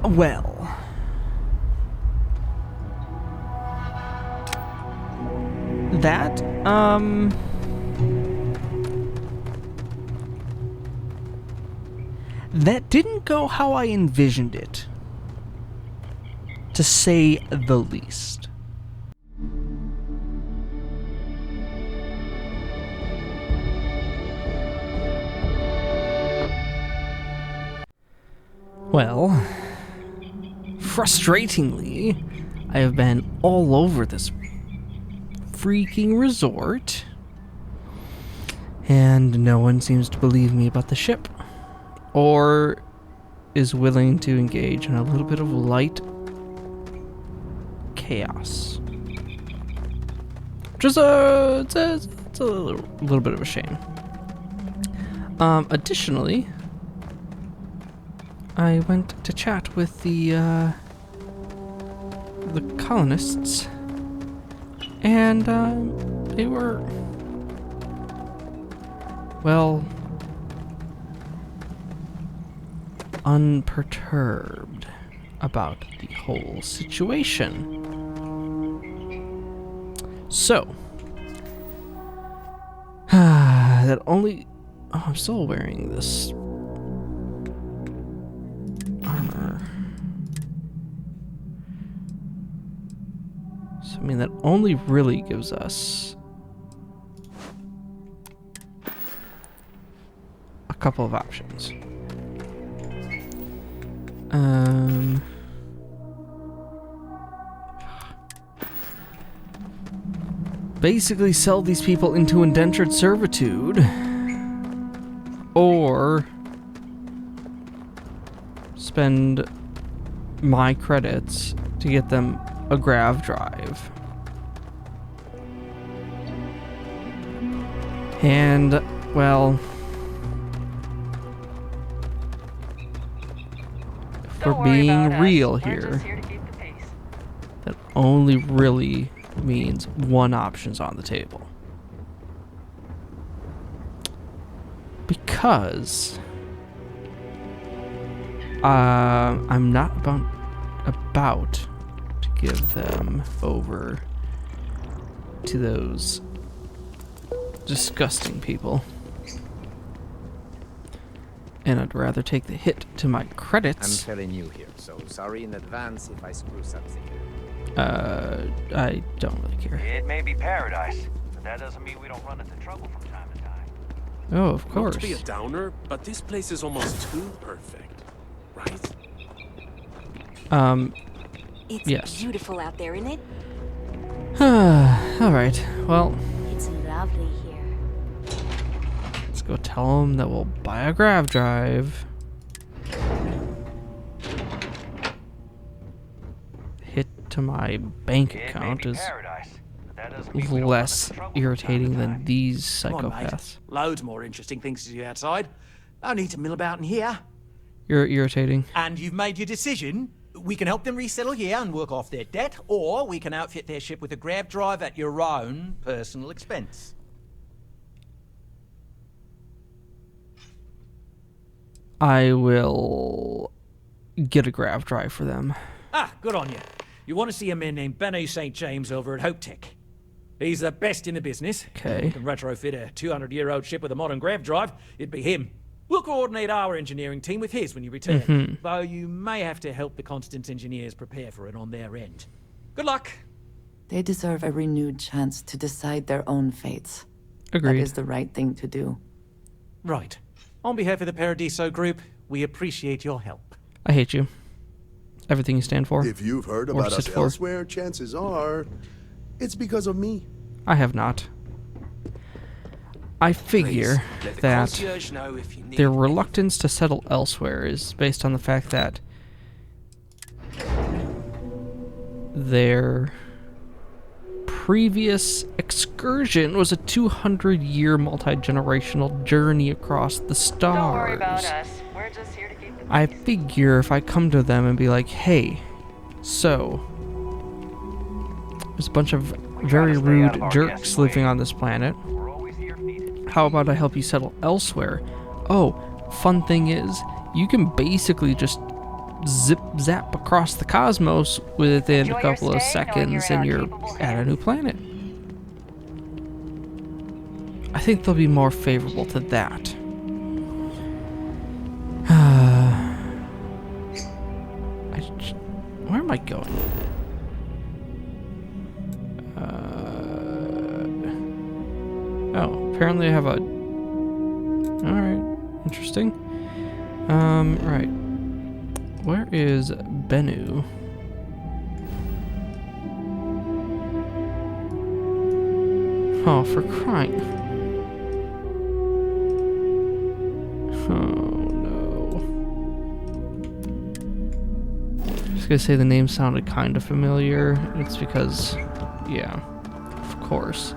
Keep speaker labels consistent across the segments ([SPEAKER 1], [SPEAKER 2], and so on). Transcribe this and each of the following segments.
[SPEAKER 1] Well, that, that didn't go how I envisioned it, to say the least. Well, frustratingly, I have been all over this freaking resort, and no one seems to believe me about the ship, or is willing to engage in a little bit of light chaos. Which is it's a little bit of a shame. Additionally, I went to chat with the colonists, and they were, well, unperturbed about the whole situation. So, that only... Oh, I'm still wearing this armor. So, I mean, that only really gives us a couple of options. Basically sell these people into indentured servitude, or spend my credits to get them a grav drive. And, well, if we're being real here, that only really means one option's on the table. Because I'm not about to give them over to those disgusting people. And I'd rather take the hit to my credits.
[SPEAKER 2] I'm fairly new here, so sorry in advance if I screw something.
[SPEAKER 1] I don't really care.
[SPEAKER 3] It may be paradise, but that doesn't mean we don't run into trouble from time to time.
[SPEAKER 1] Oh, of course.
[SPEAKER 4] Not to be a downer, but this place is almost too perfect, right?
[SPEAKER 5] It's
[SPEAKER 1] yes.
[SPEAKER 5] beautiful out there, isn't it?
[SPEAKER 1] Alright, well,
[SPEAKER 5] It's lovely here.
[SPEAKER 1] let's go tell them that we'll buy a grav drive. Hit to my bank account is less irritating than these
[SPEAKER 6] Come on, mate.
[SPEAKER 1] psychopaths.
[SPEAKER 6] Loads more interesting things to do outside. No need to mill about in here.
[SPEAKER 1] You're irritating.
[SPEAKER 6] And you've made your decision. We can help them resettle here and work off their debt, or we can outfit their ship with a grav drive at your own personal expense.
[SPEAKER 1] I will get a grav drive for them.
[SPEAKER 6] Ah, good on you. You want to see a man named Benny St. James over at Hope Tech. He's the best in the business.
[SPEAKER 1] Okay.
[SPEAKER 6] You can retrofit a 200-year-old ship with a modern grav drive. It'd be him. We'll coordinate our engineering team with his when you return. Though you may have to help the Constance engineers prepare for it on their end. Good luck.
[SPEAKER 7] They deserve a renewed chance to decide their own fates.
[SPEAKER 1] Agreed.
[SPEAKER 7] That is the right thing to do.
[SPEAKER 6] Right. On behalf of the Paradiso Group, we appreciate your help.
[SPEAKER 1] I hate you. Everything you stand for.
[SPEAKER 8] If you've heard
[SPEAKER 1] Or
[SPEAKER 8] about us
[SPEAKER 1] sit for.
[SPEAKER 8] elsewhere, chances are it's because of me.
[SPEAKER 1] I have not. I figure
[SPEAKER 4] Please, let the
[SPEAKER 1] that
[SPEAKER 4] concierge know if you need
[SPEAKER 1] their
[SPEAKER 4] anything.
[SPEAKER 1] reluctance to settle elsewhere is based on the fact that their previous excursion was a 200-year multi-generational journey across the stars.
[SPEAKER 9] Don't worry about us. We're just here to keep the peace.
[SPEAKER 1] I figure if I come to them and be like, hey, so there's a bunch of very rude jerks living on this planet.
[SPEAKER 3] We're always here if needed.
[SPEAKER 1] How about I help you settle elsewhere? Oh, fun thing is, you can basically just zip zap across the cosmos within
[SPEAKER 9] Enjoy
[SPEAKER 1] a
[SPEAKER 9] your
[SPEAKER 1] couple of
[SPEAKER 9] stay, knowing
[SPEAKER 1] seconds
[SPEAKER 9] you're in
[SPEAKER 1] and
[SPEAKER 9] our
[SPEAKER 1] you're
[SPEAKER 9] capable
[SPEAKER 1] at a
[SPEAKER 9] hands.
[SPEAKER 1] new planet. I think they'll be more favorable to that. Where am I going? Oh, apparently I have a... Alright, interesting. Right. Where is Bennu? Oh, for crying. Oh, no. I was gonna say the name sounded kind of familiar. It's because, yeah, of course.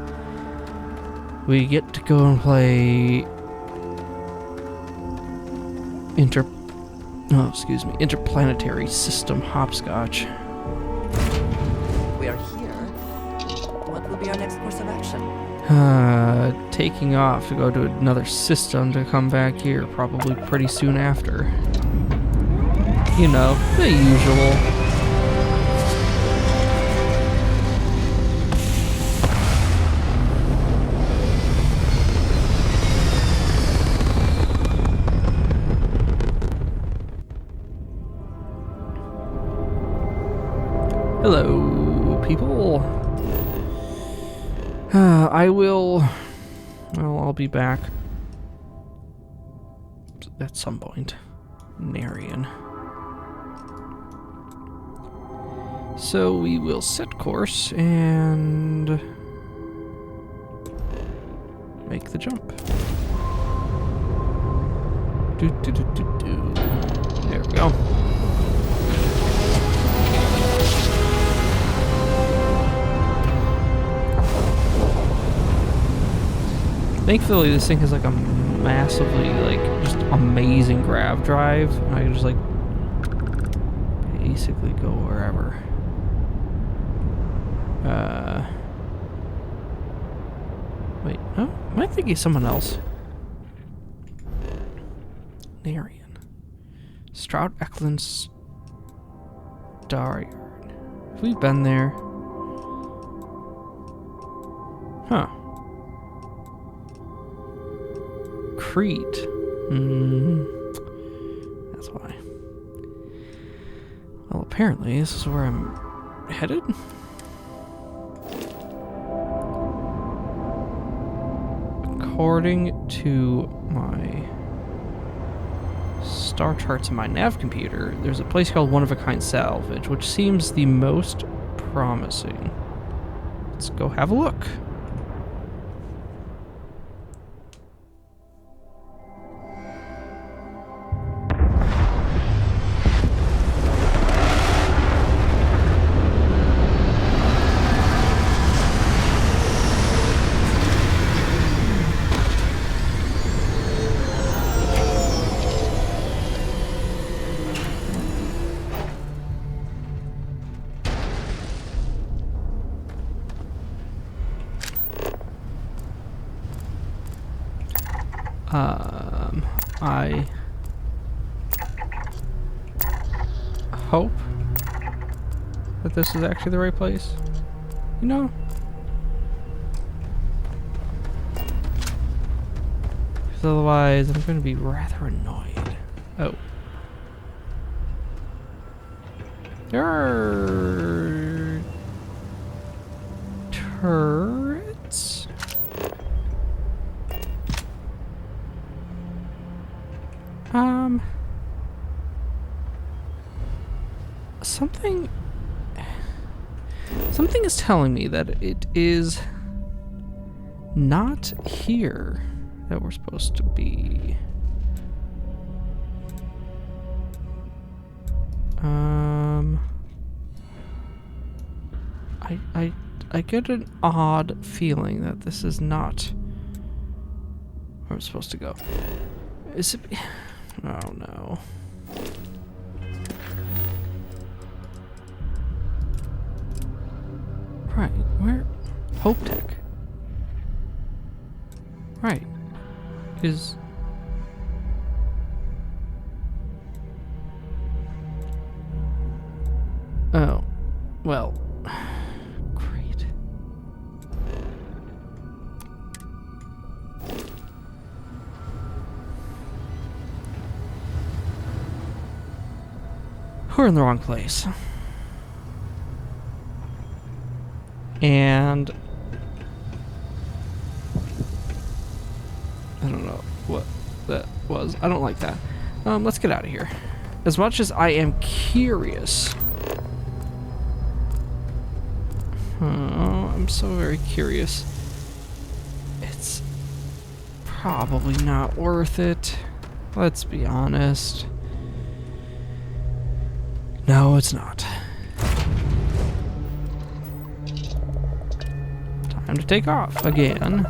[SPEAKER 1] We get to go and play interplanetary system hopscotch.
[SPEAKER 7] We are here. What will be our next course of action?
[SPEAKER 1] Taking off to go to another system to come back here probably pretty soon after. You know, the usual. Hello, people. I'll be back at some point. Narian. So we will set course and make the jump. There we go. Thankfully, this thing has like a massively, like, just amazing grav drive. I can just like basically go wherever. Wait, no? Am I thinking of someone else? Narian. Stroud Eklund Staryard. Have we been there? Huh. Crete. That's why. Well, apparently this is where I'm headed. According to my star charts in my nav computer, there's a place called One of a Kind Salvage, which seems the most promising. Let's go have a look. I hope that this is actually the right place. You know? Because otherwise I'm going to be rather annoyed. Oh. There are turrets? Something is telling me that it is not here that we're supposed to be. I get an odd feeling that this is not where I'm supposed to go. Is it? Oh no. Right, where? Hope Tech. Right. Is... Oh, well, great. We're in the wrong place. And I don't know what that was. I don't like that. Let's get out of here. As much as I am curious. I'm so very curious. It's probably not worth it. Let's be honest. No, it's not. Time to take off again.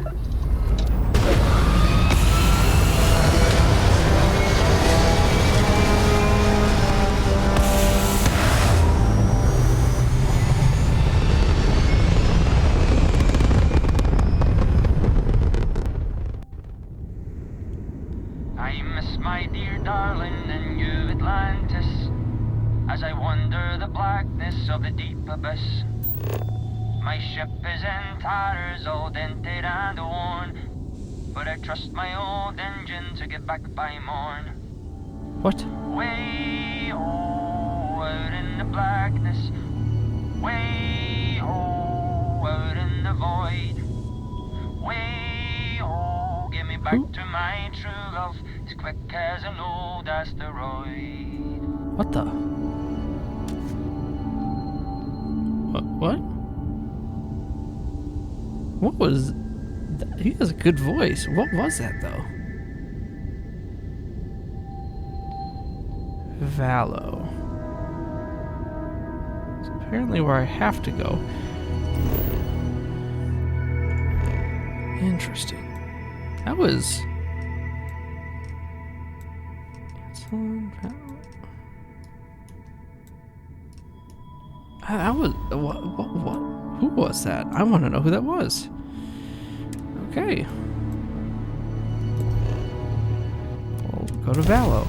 [SPEAKER 3] I miss my dear darling and New Atlantis as I wander the blackness of the deep abyss. My ship is in tatters, all dented and worn, but I trust my old engine to get back by morn.
[SPEAKER 1] What?
[SPEAKER 3] Way out in the blackness, way out in the void, way get me back to my true love, as quick as an old asteroid.
[SPEAKER 1] What the? What? What was that? He has a good voice. What was that, though? Valo. It's apparently where I have to go. Interesting. That was... That was... What? Who was that? I want to know who that was. Okay. We'll go to Valo.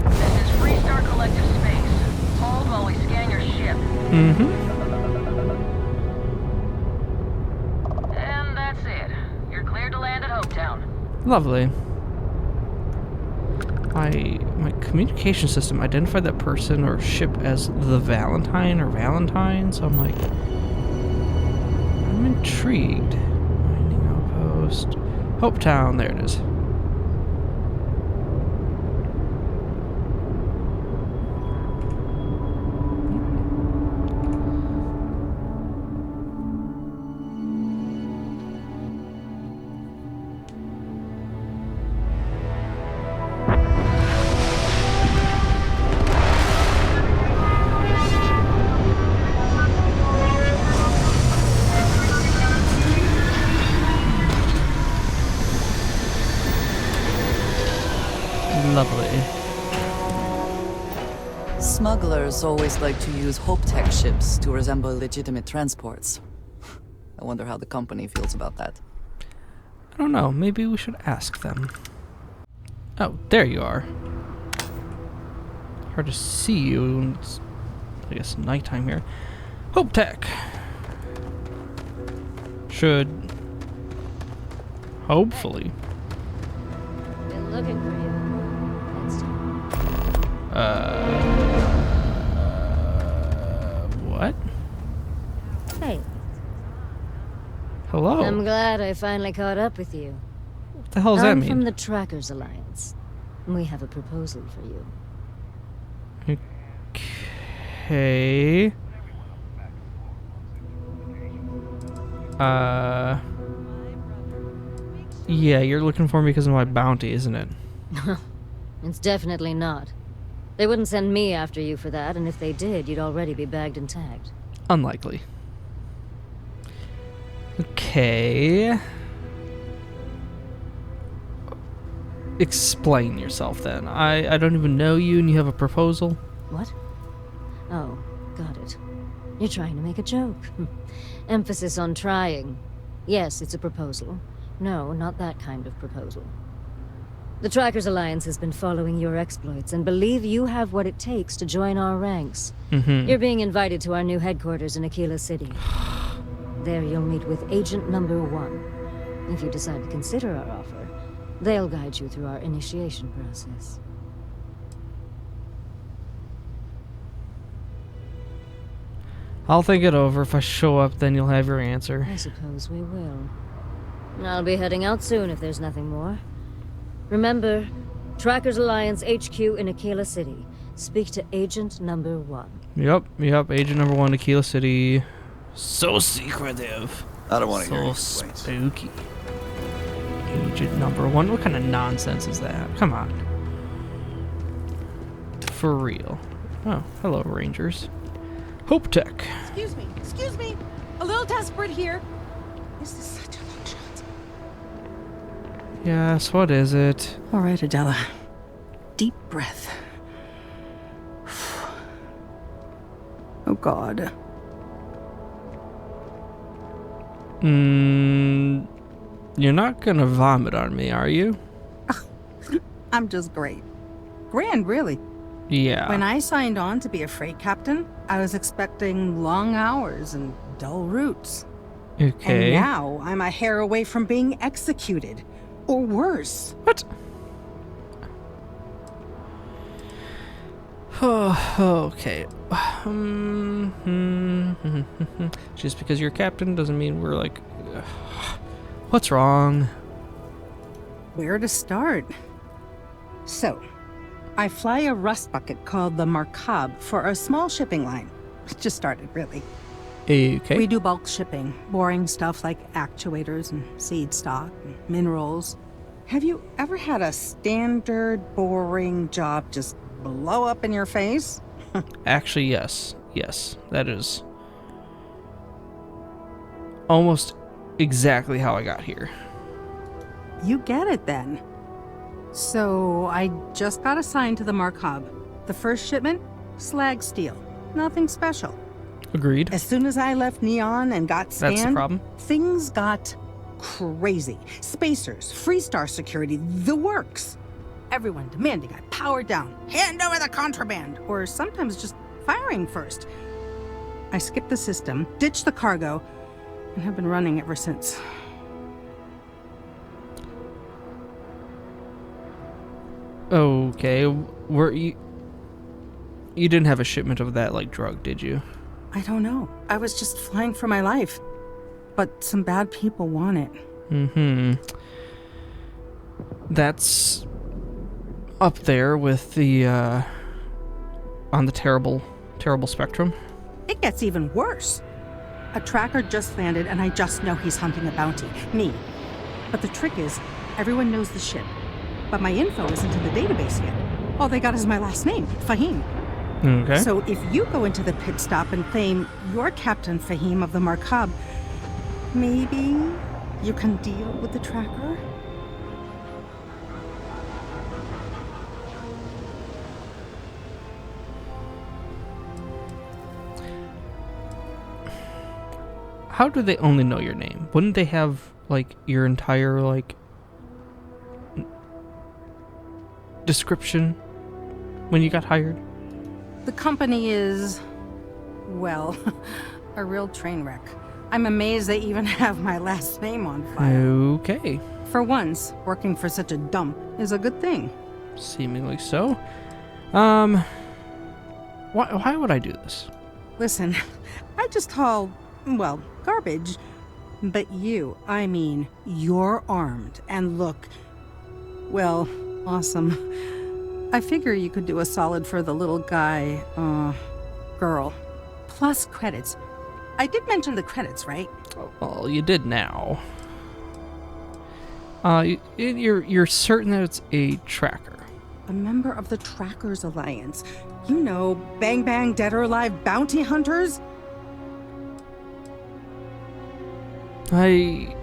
[SPEAKER 9] This is Freestar Collective Space. Hold while we scan your ship.
[SPEAKER 1] Mm-hmm.
[SPEAKER 9] And that's it. You're cleared to land at Hopetown.
[SPEAKER 1] Lovely. My communication system identified that person or ship as the Valentine or Valentine, so I'm like, I'm intrigued. Mining outpost. Hopetown, there it is. Lovely.
[SPEAKER 7] Smugglers always like to use Hope Tech ships to resemble legitimate transports. I wonder how the company feels about that.
[SPEAKER 1] I don't know. Maybe we should ask them. Oh, there you are. Hard to see you when it's, I guess, nighttime here. Hope Tech. Should hopefully.
[SPEAKER 5] Been looking for you.
[SPEAKER 1] What?
[SPEAKER 5] Hey,
[SPEAKER 1] Hello?
[SPEAKER 5] I'm glad I finally caught up with you.
[SPEAKER 1] What the hell does that
[SPEAKER 5] I'm from
[SPEAKER 1] mean?
[SPEAKER 5] the Trackers Alliance. We have a proposal for you.
[SPEAKER 1] Okay. Yeah, you're looking for me because of my bounty, isn't it?
[SPEAKER 5] It's definitely not. They wouldn't send me after you for that, and if they did, you'd already be bagged and tagged.
[SPEAKER 1] Unlikely. Okay. Explain yourself then. I don't even know you and you have a proposal?
[SPEAKER 5] What? Oh, got it. You're trying to make a joke. Emphasis on trying. Yes, it's a proposal. No, not that kind of proposal. The Trackers Alliance has been following your exploits and believe you have what it takes to join our ranks. You're being invited to our new headquarters in Aquila City. There you'll meet with Agent Number 1. If you decide to consider our offer, they'll guide you through our initiation process.
[SPEAKER 1] I'll think it over. If I show up, then you'll have your answer.
[SPEAKER 5] I suppose we will. I'll be heading out soon if there's nothing more. Remember, Trackers Alliance HQ in Aquila City. Speak to Agent Number 1.
[SPEAKER 1] Yep. Agent Number 1, Aquila City. So secretive.
[SPEAKER 10] I don't want to hear
[SPEAKER 1] So
[SPEAKER 10] you. Wait.
[SPEAKER 1] spooky. Agent Number 1. What kind of nonsense is that? Come on. For real. Oh, hello, Rangers. Hope Tech.
[SPEAKER 11] Excuse me. A little desperate here. This is such a long shot.
[SPEAKER 1] Yes, what is it?
[SPEAKER 11] All right, Adela. Deep breath. Oh, God.
[SPEAKER 1] You're not gonna vomit on me, are you?
[SPEAKER 11] I'm just great. Grand, really.
[SPEAKER 1] Yeah.
[SPEAKER 11] When I signed on to be a freight captain, I was expecting long hours and dull routes.
[SPEAKER 1] Okay.
[SPEAKER 11] And now I'm a hair away from being executed. Or worse.
[SPEAKER 1] What? Oh, okay. Just because you're captain doesn't mean we're like... What's wrong?
[SPEAKER 11] Where to start? So, I fly a rust bucket called the Markab for a small shipping line. Just started, really.
[SPEAKER 1] Okay.
[SPEAKER 11] We do bulk shipping, boring stuff like actuators and seed stock and minerals. Have you ever had a standard, boring job just blow up in your face?
[SPEAKER 1] Actually, yes. Yes, that is almost exactly how I got here.
[SPEAKER 11] You get it then. So, I just got assigned to the Markab. The first shipment? Slag steel. Nothing special.
[SPEAKER 1] Agreed.
[SPEAKER 11] As soon as I left Neon and got scanned,
[SPEAKER 1] That's the problem.
[SPEAKER 11] things got crazy. Spacers, Freestar security, the works. Everyone demanding I power down, hand over the contraband, or sometimes just firing first. I skipped the system, ditched the cargo, and have been running ever since.
[SPEAKER 1] Okay, were you didn't have a shipment of that like drug, did you?
[SPEAKER 11] I don't know. I was just flying for my life. But some bad people want it.
[SPEAKER 1] That's up there with the on the terrible spectrum.
[SPEAKER 11] It gets even worse. A tracker just landed and I just know he's hunting a bounty. Me. But the trick is, everyone knows the ship. But my info isn't in the database yet. All they got is my last name, Fahim.
[SPEAKER 1] Okay.
[SPEAKER 11] So if you go into the pit stop and claim you're Captain Fahim of the Markab, maybe you can deal with the tracker?
[SPEAKER 1] How do they only know your name? Wouldn't they have like your entire like description when you got hired?
[SPEAKER 11] The company is, well, a real train wreck. I'm amazed they even have my last name on file.
[SPEAKER 1] Okay.
[SPEAKER 11] For once, working for such a dump is a good thing.
[SPEAKER 1] Seemingly so. Why would I do this?
[SPEAKER 11] Listen, I just haul, well, garbage. But you, I mean, you're armed and look, well, awesome. I figure you could do a solid for the little guy, girl. Plus credits. I did mention the credits, right?
[SPEAKER 1] Well, you did now. You're certain that it's a tracker?
[SPEAKER 11] A member of the Trackers Alliance. You know, bang bang, dead or alive bounty hunters?
[SPEAKER 1] I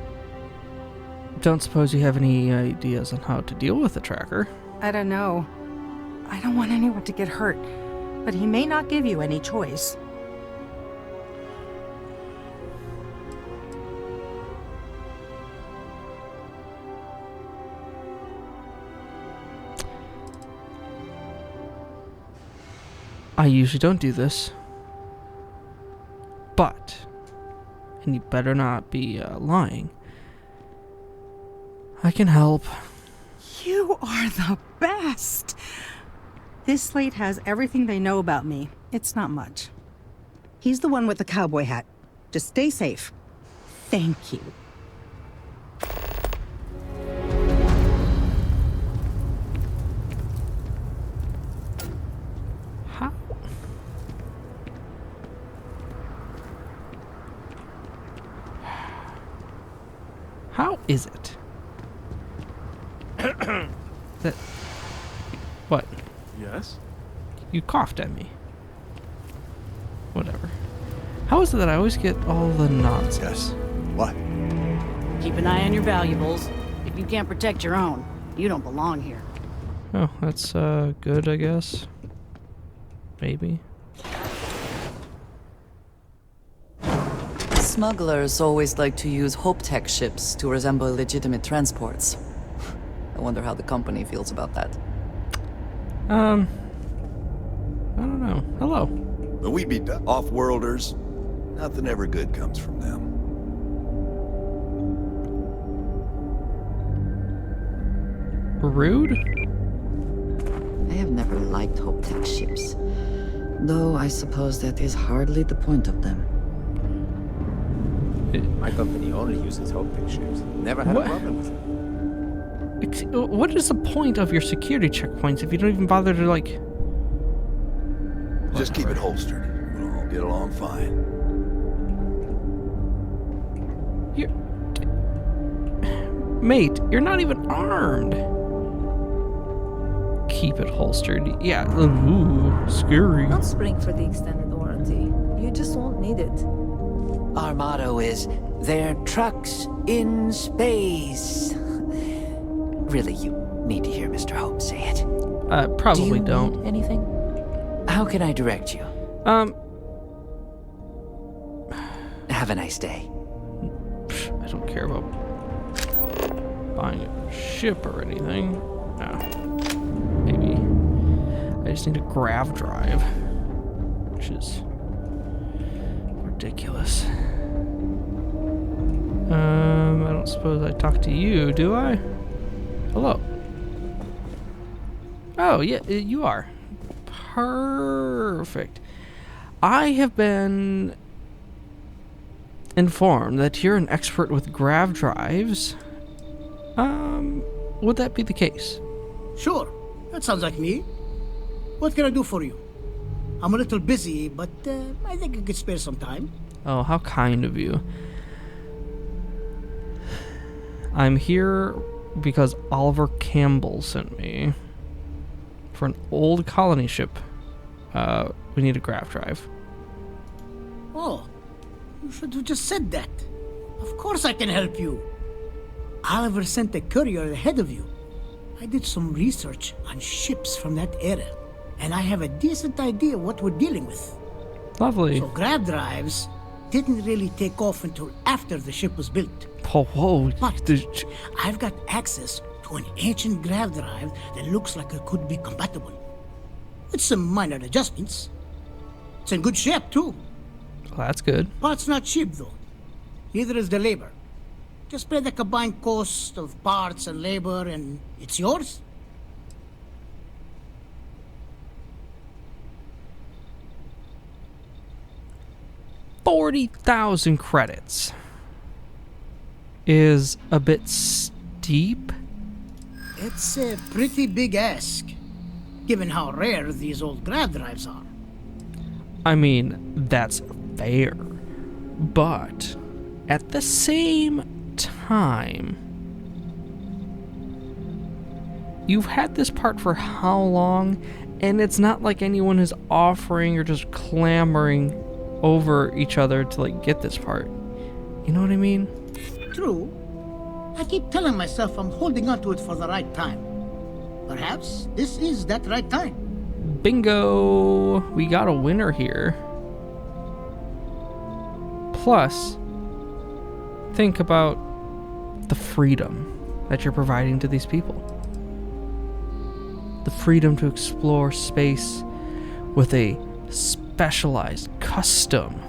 [SPEAKER 1] don't suppose you have any ideas on how to deal with a tracker.
[SPEAKER 11] I don't know. I don't want anyone to get hurt, but he may not give you any choice.
[SPEAKER 1] I usually don't do this. But, and you better not be lying, I can help.
[SPEAKER 11] You are the best. This slate has everything they know about me. It's not much. He's the one with the cowboy hat. Just stay safe. Thank you.
[SPEAKER 1] How? How is it? That... What?
[SPEAKER 4] Yes?
[SPEAKER 1] You coughed at me. Whatever. How is it that I always get all the nonsense?
[SPEAKER 10] What?
[SPEAKER 12] Keep an eye on your valuables. If you can't protect your own, you don't belong here.
[SPEAKER 1] Oh, that's good, I guess. Maybe.
[SPEAKER 7] Smugglers always like to use Hope Tech ships to resemble legitimate transports. I wonder how the company feels about that.
[SPEAKER 1] I don't know. Hello.
[SPEAKER 10] But we be off-worlders. Nothing ever good comes from them.
[SPEAKER 1] Rude?
[SPEAKER 12] I have never liked Hope Tech ships. Though I suppose that is hardly the point of them.
[SPEAKER 2] My company only uses Hope Tech ships. Never had
[SPEAKER 1] What?
[SPEAKER 2] a problem with it.
[SPEAKER 1] What is the point of your security checkpoints if you don't even bother to, like...
[SPEAKER 10] Just keep it holstered. We'll all get along fine.
[SPEAKER 1] Mate, you're not even armed. Keep it holstered. Yeah, ooh, scary.
[SPEAKER 13] Don't spring for the extended warranty. You just won't need it.
[SPEAKER 14] Our motto is, they're trucks in space. Really, you need to hear Mr. Hope say it.
[SPEAKER 1] Probably
[SPEAKER 14] Do you
[SPEAKER 1] don't.
[SPEAKER 14] need anything? How can I direct you? Have a nice day.
[SPEAKER 1] I don't care about buying a ship or anything. No. Maybe. I just need a grav drive, which is ridiculous. I don't suppose I talk to you, do I? Hello. Oh, yeah, you are. Perfect. I have been informed that you're an expert with grav drives. Would that be the case?
[SPEAKER 15] Sure. That sounds like me. What can I do for you? I'm a little busy, but I think I could spare some time.
[SPEAKER 1] Oh, how kind of you. I'm here because Oliver Campbell sent me for an old colony ship. We need a grav drive.
[SPEAKER 15] Oh, you should have just said that. Of course I can help you. Oliver sent a courier ahead of you. I did some research on ships from that era, and I have a decent idea what we're dealing with.
[SPEAKER 1] Lovely.
[SPEAKER 15] So grav drives didn't really take off until after the ship was built.
[SPEAKER 1] Oh, whoa.
[SPEAKER 15] But I've got access to an ancient grav drive that looks like it could be compatible. With some minor adjustments. It's in good shape, too.
[SPEAKER 1] Well, that's good.
[SPEAKER 15] Parts not cheap, though. Neither is the labor. Just pay the combined cost of parts and labor, and it's yours.
[SPEAKER 1] $40,000 credits is a bit steep.
[SPEAKER 15] It's a pretty big ask, given how rare these old grav drives are.
[SPEAKER 1] I mean, that's fair. But at the same time, you've had this part for how long? And it's not like anyone is offering or just clamoring over each other to, like, get this part. You know what I mean?
[SPEAKER 15] True. I keep telling myself I'm holding on to it for the right time. Perhaps this is that right time.
[SPEAKER 1] Bingo! We got a winner here. Plus, think about the freedom that you're providing to these people. The freedom to explore space with a Specialized custom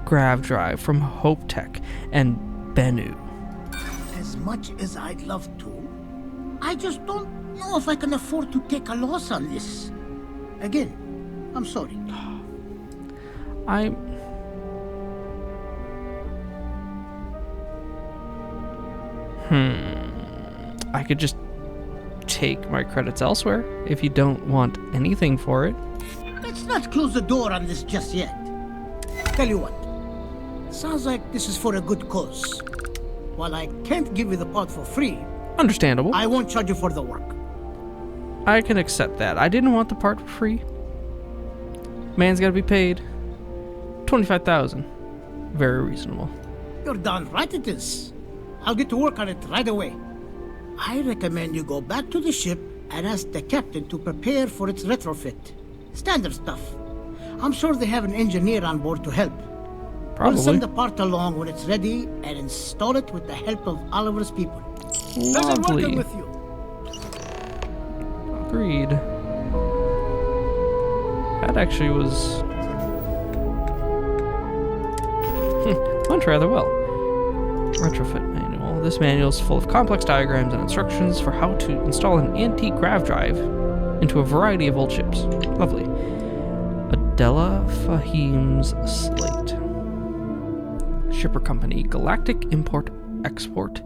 [SPEAKER 1] grav drive from Hope Tech and Bennu.
[SPEAKER 15] As much as I'd love to, I just don't know if I can afford to take a loss on this. Again, I'm sorry.
[SPEAKER 1] I could just take my credits elsewhere if you don't want anything for it.
[SPEAKER 15] Let's not close the door on this just yet. Tell you what, sounds like this is for a good cause. While I can't give you the pod for free,
[SPEAKER 1] Understandable.
[SPEAKER 15] I won't charge you for the work.
[SPEAKER 1] I can accept that. I didn't want the part for free. Man's gotta be paid. 25,000. Very reasonable.
[SPEAKER 15] You're darn right it is. I'll get to work on it right away. I recommend you go back to the ship and ask the captain to prepare for its retrofit. Standard stuff. I'm sure they have an engineer on board to help.
[SPEAKER 1] Probably.
[SPEAKER 15] We'll send the part along when it's ready and install it with the help of Oliver's people. Pleasure working
[SPEAKER 1] Lovely.
[SPEAKER 15] with you.
[SPEAKER 1] Agreed. That actually was... went rather well. Retrofit manual. This manual is full of complex diagrams and instructions for how to install an antique grav drive into a variety of old ships. Lovely. Adela Fahim's Slate. Shipper Company. Galactic Import Export.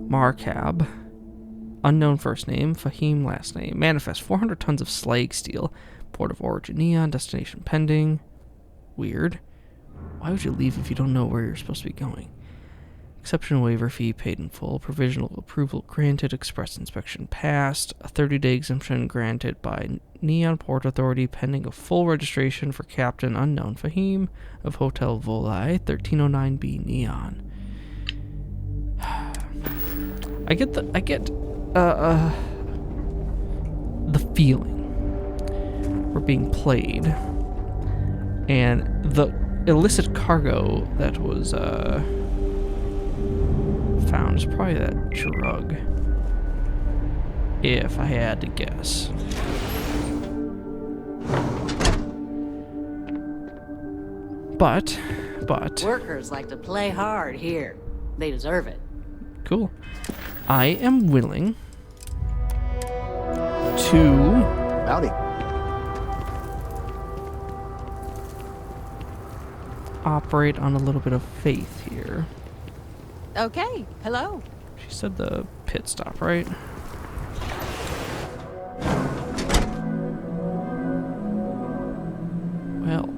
[SPEAKER 1] Marcab. Unknown first name. Fahim last name. Manifest. 400 tons of slag steel. Port of origin Neon. Destination pending. Weird. Why would you leave if you don't know where you're supposed to be going? Exception waiver fee paid in full. Provisional approval granted. Express inspection passed. A 30-day exemption granted by Neon Port Authority pending a full registration for Captain Unknown Fahim of Hotel Volai, 1309B Neon. I get the feeling we're being played, and the illicit cargo that was found is probably that drug, if I had to guess. But
[SPEAKER 12] Workers like to play hard here. They deserve it.
[SPEAKER 1] cool. I am willing to
[SPEAKER 2] Howdy.
[SPEAKER 1] operate on a little bit of faith here.
[SPEAKER 13] Okay, hello.
[SPEAKER 1] She said the pit stop, right? Well,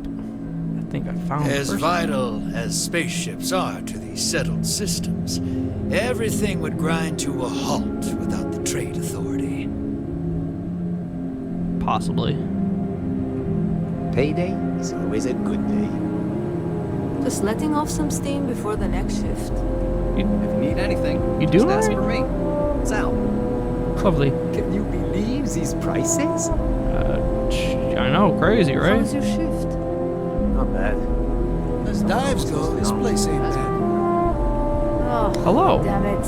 [SPEAKER 1] I think I found
[SPEAKER 16] As
[SPEAKER 1] the person.
[SPEAKER 16] vital as spaceships are to these settled systems, everything would grind to a halt without the Trade Authority.
[SPEAKER 1] Possibly.
[SPEAKER 2] Payday is always a good day.
[SPEAKER 13] Just letting off some steam before the next shift.
[SPEAKER 14] If you need anything,
[SPEAKER 1] You
[SPEAKER 14] just
[SPEAKER 1] doing
[SPEAKER 14] ask
[SPEAKER 1] all
[SPEAKER 14] for me. Sal.
[SPEAKER 1] Lovely.
[SPEAKER 2] Can you believe these prices?
[SPEAKER 1] I know, crazy, right?
[SPEAKER 13] How's your shift?
[SPEAKER 2] Not bad.
[SPEAKER 8] As dives go, this place ain't bad.
[SPEAKER 13] Oh,
[SPEAKER 1] Hello.
[SPEAKER 13] damn it.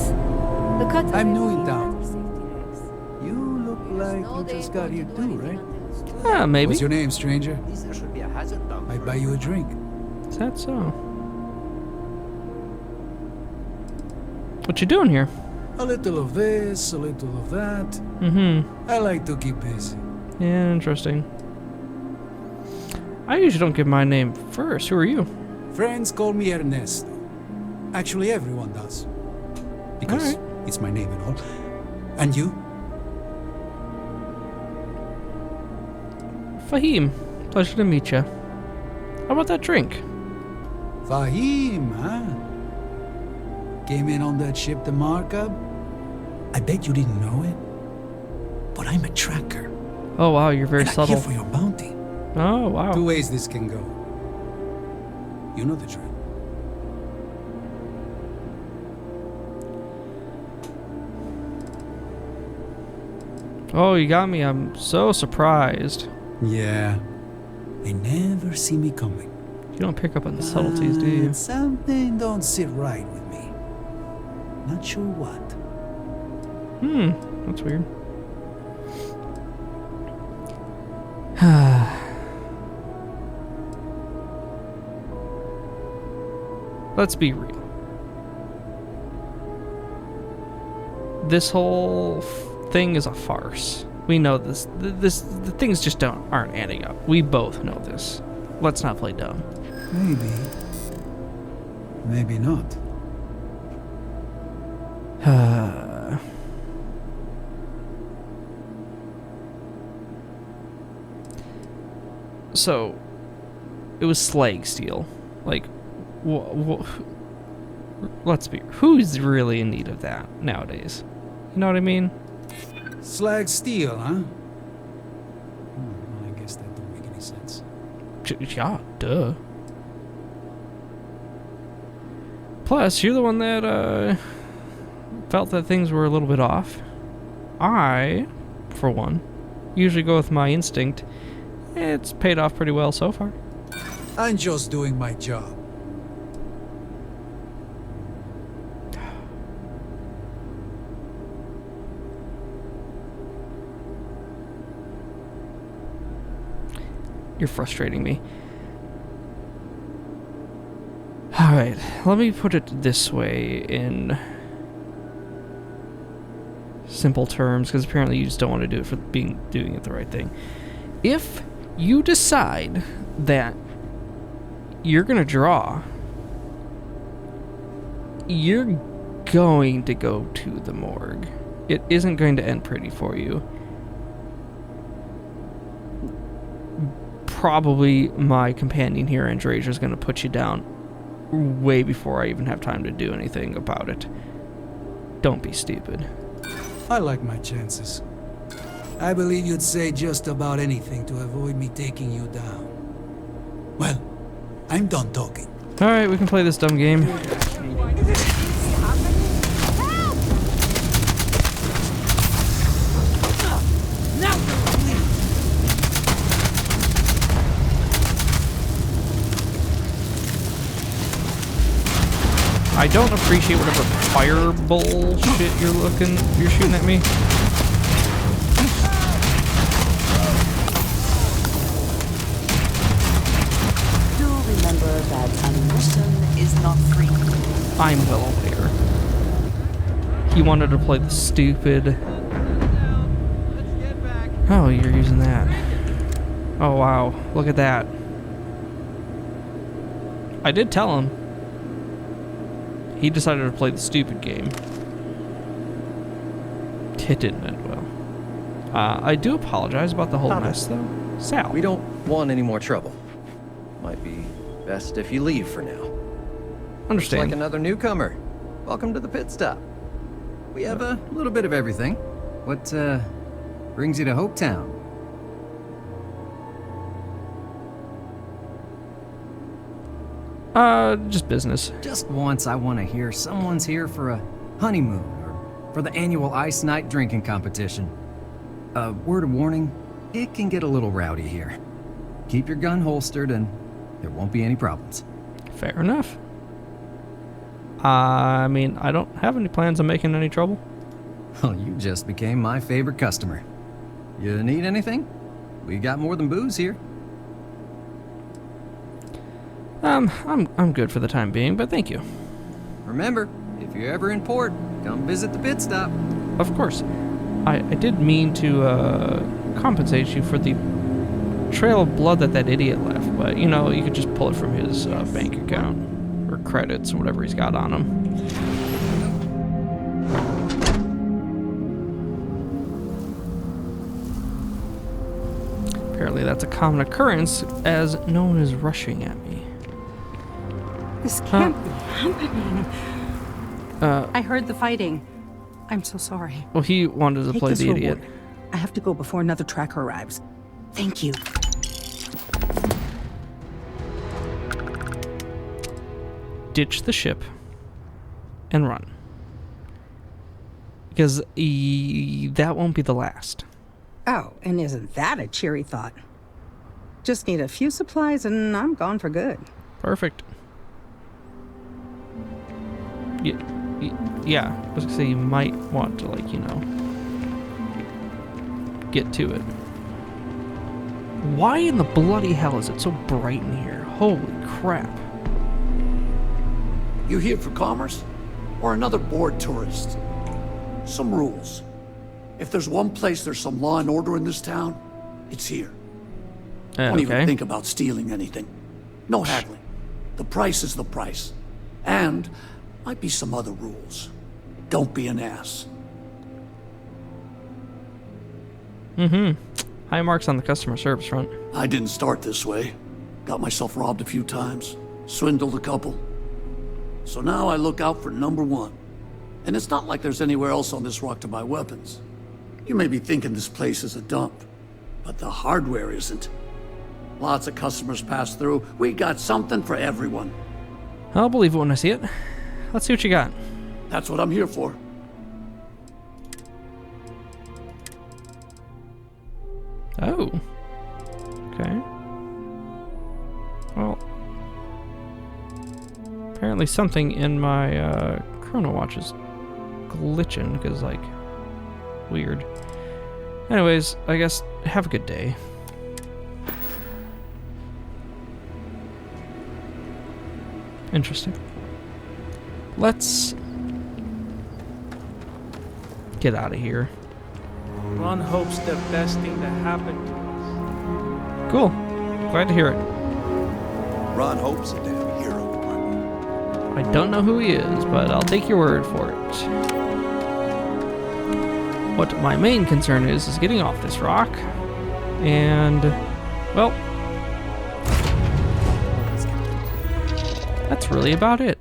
[SPEAKER 13] The cut.
[SPEAKER 8] I'm new in town.
[SPEAKER 10] You look like you just got here too, right?
[SPEAKER 1] Yeah, maybe.
[SPEAKER 8] What's your name, stranger?
[SPEAKER 2] There should be a hazard bump.
[SPEAKER 8] I'd buy you a drink.
[SPEAKER 1] Is that so? What you doing here?
[SPEAKER 8] A little of this, a little of that.
[SPEAKER 1] Mm-hmm.
[SPEAKER 8] I like to keep busy.
[SPEAKER 1] Yeah, interesting. I usually don't give my name first. Who are you?
[SPEAKER 8] Friends call me Ernesto. Actually, everyone does. Because it's my name and all. And you?
[SPEAKER 1] Fahim. Pleasure to meet you. How about that drink?
[SPEAKER 8] Fahim, huh? Came in on that ship, the Markup? I bet you didn't know it. But I'm a tracker.
[SPEAKER 1] Oh wow, you're very
[SPEAKER 8] and I'm
[SPEAKER 1] subtle.
[SPEAKER 8] here for your bounty.
[SPEAKER 1] Oh wow.
[SPEAKER 8] 2 ways this can go. You know the drill.
[SPEAKER 1] Oh, you got me. I'm so surprised.
[SPEAKER 8] Yeah. They never see me coming.
[SPEAKER 1] You don't pick up on the subtleties, do you?
[SPEAKER 8] Something don't sit right with me. Not sure what.
[SPEAKER 1] That's weird. Let's be real. This whole thing is a farce. We know this. The things just aren't adding up. We both know this. Let's not play dumb.
[SPEAKER 8] Maybe. Maybe not.
[SPEAKER 1] So, it was slag steel. Like, let's be. Who's really in need of that nowadays? You know what I mean?
[SPEAKER 8] Slag steel, huh? I guess that don't make any sense.
[SPEAKER 1] Yeah, duh. Plus, you're the one that felt that things were a little bit off. I, for one, usually go with my instinct. It's paid off pretty well so far.
[SPEAKER 8] I'm just doing my job.
[SPEAKER 1] You're frustrating me. Alright, let me put it this way in simple terms, because apparently you just don't want to do it for doing it the right thing. If you decide that you're going to draw, you're going to go to the morgue. It isn't going to end pretty for you. Probably my companion here, Andrasia, is going to put you down way before I even have time to do anything about it. Don't be stupid.
[SPEAKER 8] I like my chances. I believe you'd say just about anything to avoid me taking you down. Well, I'm done talking.
[SPEAKER 1] Alright, we can play this dumb game. I don't appreciate whatever fireball shit you're shooting at me.
[SPEAKER 12] Do remember that ammunition is not free.
[SPEAKER 1] I'm well aware. He wanted to play the stupid... Oh, you're using that. Oh wow, look at that. I did tell him. He decided to play the stupid game. It didn't end well. I do apologize about the whole mess, though. Sal.
[SPEAKER 17] We don't want any more trouble. Might be best if you leave for now.
[SPEAKER 1] Understand.
[SPEAKER 17] Looks like another newcomer. Welcome to the pit stop. We have a little bit of everything. What, brings you to Hopetown?
[SPEAKER 1] Just business.
[SPEAKER 18] Just once I want to hear someone's here for a honeymoon or for the annual Ice Night drinking competition. Word of warning, it can get a little rowdy here. Keep your gun holstered and there won't be any problems.
[SPEAKER 1] Fair enough. I mean, I don't have any plans on making any trouble.
[SPEAKER 18] Well, you just became my favorite customer. You need anything? We got more than booze here.
[SPEAKER 1] I'm good for the time being, but thank you.
[SPEAKER 17] Remember, if you're ever in port, come visit the pit stop.
[SPEAKER 1] Of course. I did mean to compensate you for the trail of blood that idiot left, but you know, you could just pull it from his bank account or credits or whatever he's got on him. Apparently that's a common occurrence, as no one is rushing at me.
[SPEAKER 11] This can't be happening. I heard the fighting. I'm so sorry.
[SPEAKER 1] Well, he wanted to
[SPEAKER 11] Take
[SPEAKER 1] play
[SPEAKER 11] this
[SPEAKER 1] the idiot.
[SPEAKER 11] reward. I have to go before another tracker arrives. Thank you.
[SPEAKER 1] Ditch the ship and run. Because that won't be the last.
[SPEAKER 11] Oh, and isn't that a cheery thought? Just need a few supplies and I'm gone for good.
[SPEAKER 1] Perfect. Yeah, I was gonna say you might want to, like, you know, get to it. Why in the bloody hell is it so bright in here? Holy crap.
[SPEAKER 19] You here for commerce? Or another bored tourist? Some rules. If there's one place there's some law and order in this town, it's here. Don't even think about stealing anything. No haggling. The price is the price. And might be some other rules. Don't be an ass.
[SPEAKER 1] High marks on the customer service front.
[SPEAKER 19] I didn't start this way. Got myself robbed a few times. Swindled a couple. So now I look out for number one. And it's not like there's anywhere else on this rock to buy weapons. You may be thinking this place is a dump, but the hardware isn't. Lots of customers pass through. We got something for everyone.
[SPEAKER 1] I'll believe it when I see it. Let's see what you got.
[SPEAKER 19] That's what I'm here for.
[SPEAKER 1] Oh. Okay. Well, apparently something in my chrono watch is glitching because, like, weird. Anyways, I guess have a good day. Interesting. Let's get out of here.
[SPEAKER 6] Ron hopes the best thing to happen to us.
[SPEAKER 1] Cool. Glad to hear it.
[SPEAKER 10] Ron Hope's a damn hero,
[SPEAKER 1] I don't know who he is, but I'll take your word for it. What my main concern is getting off this rock. And, well, that's really about it.